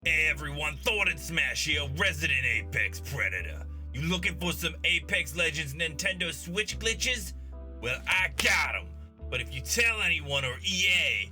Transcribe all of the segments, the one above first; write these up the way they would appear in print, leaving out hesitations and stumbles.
Everyone, thought it'd smash here, Resident Apex Predator. You looking for some Apex Legends Nintendo Switch glitches? Well, I got 'em. But if you tell anyone or EA,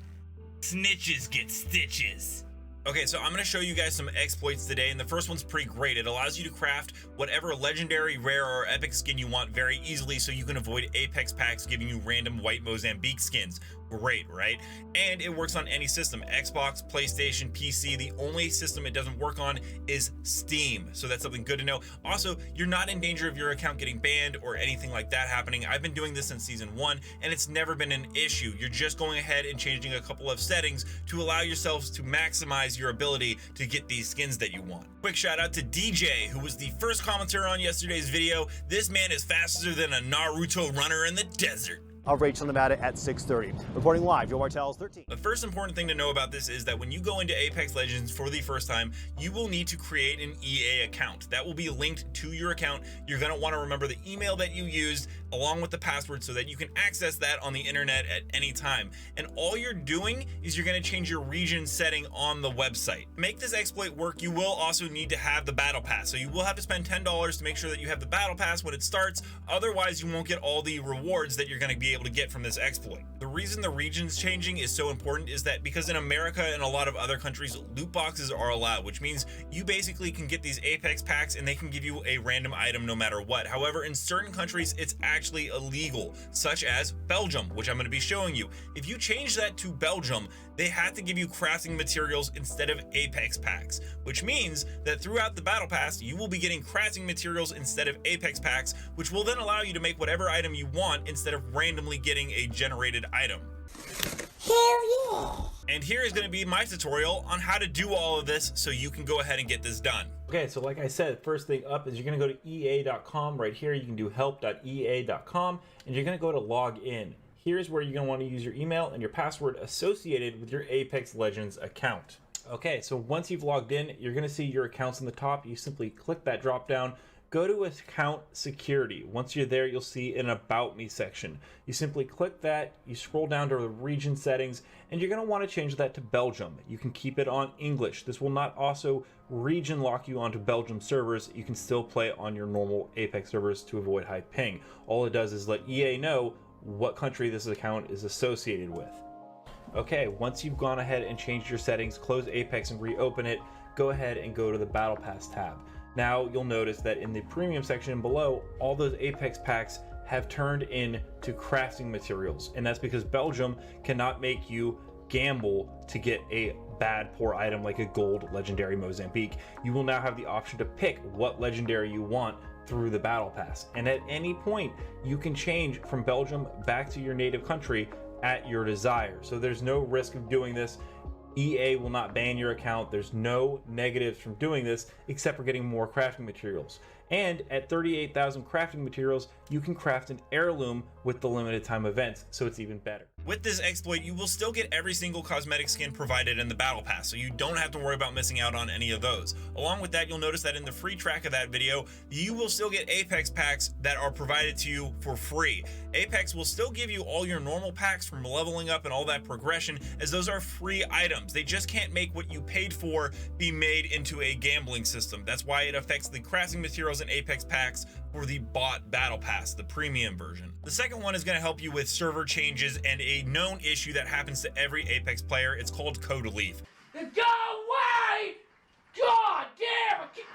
snitches get stitches. Okay, so I'm going to show you guys some exploits today, and the first one's pretty great. It allows you to craft whatever legendary, rare, or epic skin you want very easily so you can avoid Apex packs giving you random white Mozambique skins. Great, right? And it works on any system, Xbox, PlayStation, PC. The only system it doesn't work on is Steam, so that's something good to know. Also, you're not in danger of your account getting banned or anything like that happening. I've been doing this since season 1, and it's never been an issue. You're just going ahead and changing a couple of settings to allow yourselves to maximize your ability to get these skins that you want. Quick shout out to DJ, who was the first commenter on yesterday's video. This man is faster than a Naruto runner in the desert. Outrage on the matter at 6:30. Reporting live, Joe Martell's 13. The first important thing to know about this is that when you go into Apex Legends for the first time, you will need to create an EA account. That will be linked to your account. You're going to want to remember the email that you used along with the password so that you can access that on the internet at any time. And all you're doing is you're going to change your region setting on the website. To make this exploit work, you will also need to have the battle pass. So you will have to spend $10 to make sure that you have the battle pass when it starts. Otherwise, you won't get all the rewards that you're going to be able to get from this exploit. The reason the regions changing is so important is that because in America and a lot of other countries, loot boxes are allowed, which means you basically can get these Apex packs and they can give you a random item no matter what. However, in certain countries, it's actually illegal, such as Belgium, which I'm going to be showing you. If you change that to Belgium, they have to give you crafting materials instead of Apex packs, which means that throughout the battle pass, you will be getting crafting materials instead of Apex packs, which will then allow you to make whatever item you want instead of randomly getting a generated item. Hell yeah! And here is going to be my tutorial on how to do all of this so you can go ahead and get this done. Okay, so like I said, first thing up is you're going to go to ea.com. Right here, you can do help.ea.com, and you're going to go to log in. Here's where you're going to want to use your email and your password associated with your Apex Legends account. Okay, so once you've logged in, you're going to see your accounts on the top. You simply click that drop down. Go to account security. Once you're there, you'll see an about me section. You simply click that, you scroll down to the region settings, and you're going to want to change that to Belgium. You can keep it on English. This will not also region lock you onto Belgium servers. You can still play on your normal Apex servers to avoid high ping. All it does is let EA know what country this account is associated with. Okay, once you've gone ahead and changed your settings, close Apex and reopen it, go ahead and go to the Battle Pass tab. Now you'll notice that in the premium section below, all those Apex packs have turned into crafting materials, and that's because Belgium cannot make you gamble to get a bad poor item like a gold legendary Mozambique. You will now have the option to pick what legendary you want through the battle pass, and at any point you can change from Belgium back to your native country at your desire. So there's no risk of doing this. EA will not ban your account. There's no negatives from doing this except for getting more crafting materials. And at 38,000 crafting materials, you can craft an heirloom with the limited time events, so it's even better. With this exploit, you will still get every single cosmetic skin provided in the battle pass, so you don't have to worry about missing out on any of those. Along with that, you'll notice that in the free track of that video, you will still get Apex packs that are provided to you for free. Apex will still give you all your normal packs from leveling up and all that progression, as those are free items. They just can't make what you paid for be made into a gambling system. That's why it affects the crafting materials and Apex packs for the bought battle pass, the premium version. The second one is going to help you with server changes and a known issue that happens to every Apex player. It's called code leaf. Go away! God damn it!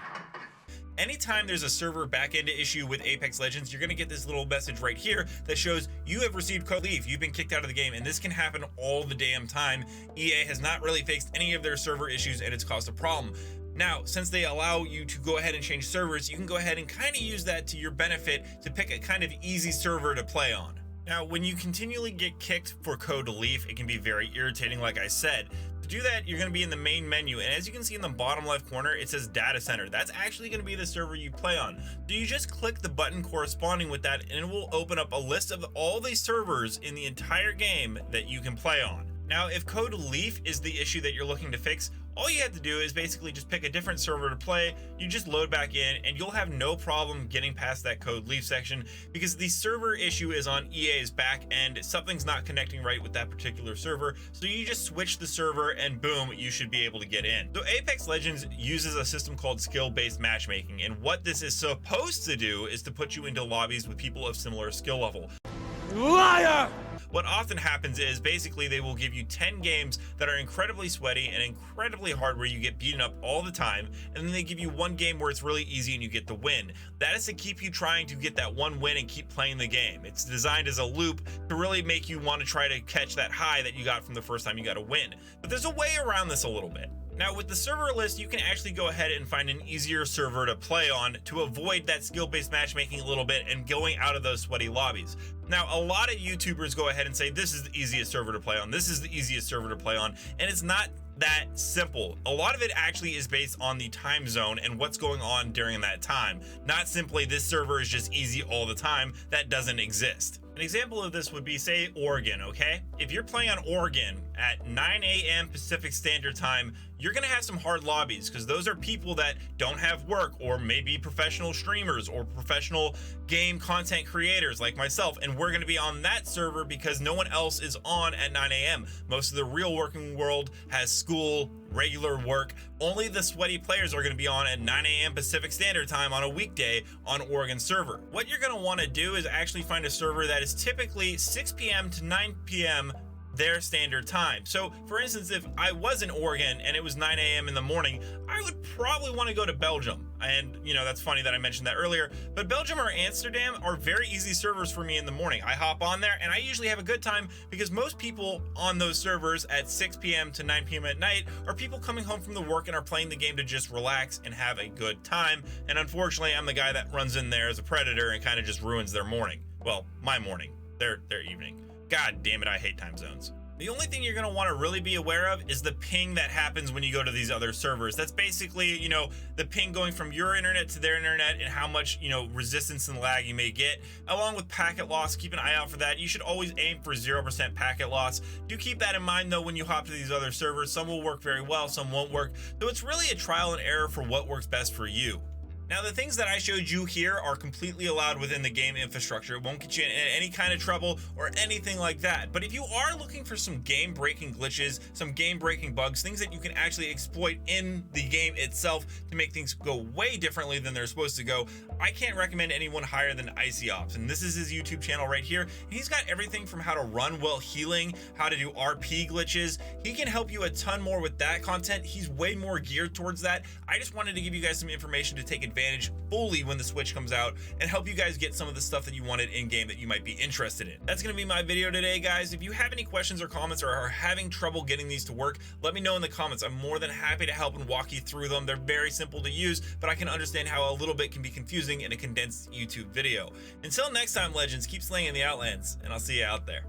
Anytime there's a server backend issue with Apex Legends, you're going to get this little message right here that shows you have received code leave. You've been kicked out of the game, and this can happen all the damn time. EA has not really fixed any of their server issues, and it's caused a problem. Now, since they allow you to go ahead and change servers, you can go ahead and kind of use that to your benefit to pick a kind of easy server to play on. Now, when you continually get kicked for code leaf, it can be very irritating, like I said. To do that, you're going to be in the main menu, and as you can see in the bottom left corner, it says data center. That's actually going to be the server you play on. So you just click the button corresponding with that, and it will open up a list of all the servers in the entire game that you can play on. Now, if code leaf is the issue that you're looking to fix, All you have to do is basically just pick a different server to play. You just load back in and you'll have no problem getting past that code leave section, because the server issue is on EA's back end. Something's not connecting right with that particular server. So you just switch the server and boom, you should be able to get in. So Apex Legends uses a system called skill-based matchmaking. And what this is supposed to do is to put you into lobbies with people of similar skill level. Liar! What often happens is basically they will give you 10 games that are incredibly sweaty and incredibly hard, where you get beaten up all the time, and then they give you one game where it's really easy and you get the win. That is to keep you trying to get that one win and keep playing the game. It's designed as a loop to really make you want to try to catch that high that you got from the first time you got a win. But there's a way around this a little bit. Now with the server list, you can actually go ahead and find an easier server to play on to avoid that skill-based matchmaking a little bit and going out of those sweaty lobbies. Now, a lot of YouTubers go ahead and say, this is the easiest server to play on, this is the easiest server to play on, and it's not that simple. A lot of it actually is based on the time zone and what's going on during that time. Not simply this server is just easy all the time. That doesn't exist. An example of this would be, say, Oregon, okay? If you're playing on Oregon at 9 a.m. Pacific Standard Time, you're gonna have some hard lobbies, because those are people that don't have work, or maybe professional streamers or professional game content creators like myself, and we're gonna be on that server because no one else is on at 9 a.m. Most of the real working world has school, regular work. Only the sweaty players are going to be on at 9 a.m. Pacific Standard Time on a weekday on Oregon server. What you're going to want to do is actually find a server that is typically 6 p.m. to 9 p.m. their standard time. So for instance, if I was in Oregon and it was 9 a.m. in the morning, I would probably want to go to Belgium. And you know, that's funny that I mentioned that earlier, but Belgium or Amsterdam are very easy servers for me in the morning. I hop on there and I usually have a good time, because most people on those servers at 6 p.m. to 9 p.m. at night are people coming home from the work and are playing the game to just relax and have a good time. And unfortunately, I'm the guy that runs in there as a predator and kind of just ruins their morning. Well, my morning, their evening. God damn it, I hate time zones. The only thing you're going to want to really be aware of is the ping that happens when you go to these other servers. That's basically, you know, the ping going from your internet to their internet and how much, you know, resistance and lag you may get, along with packet loss. Keep an eye out for that. You should always aim for 0% packet loss. Do keep that in mind though when you hop to these other servers. Some will work very well, some won't work. So it's really a trial and error for what works best for you. Now, the things that I showed you here are completely allowed within the game infrastructure. It won't get you in any kind of trouble or anything like that. But if you are looking for some game-breaking glitches, some game-breaking bugs, things that you can actually exploit in the game itself to make things go way differently than they're supposed to go, I can't recommend anyone higher than ICEE Ops. And this is his YouTube channel right here. He's got everything from how to run while healing, how to do RP glitches. He can help you a ton more with that content. He's way more geared towards that. I just wanted to give you guys some information to take advantage fully when the Switch comes out and help you guys get some of the stuff that you wanted in game that you might be interested in. That's going to be my video today, guys. If you have any questions or comments or are having trouble getting these to work, let me know in the comments. I'm more than happy to help and walk you through them. They're very simple to use, but I can understand how a little bit can be confusing in a condensed YouTube video. Until next time, legends, keep slaying in the Outlands, and I'll see you out there.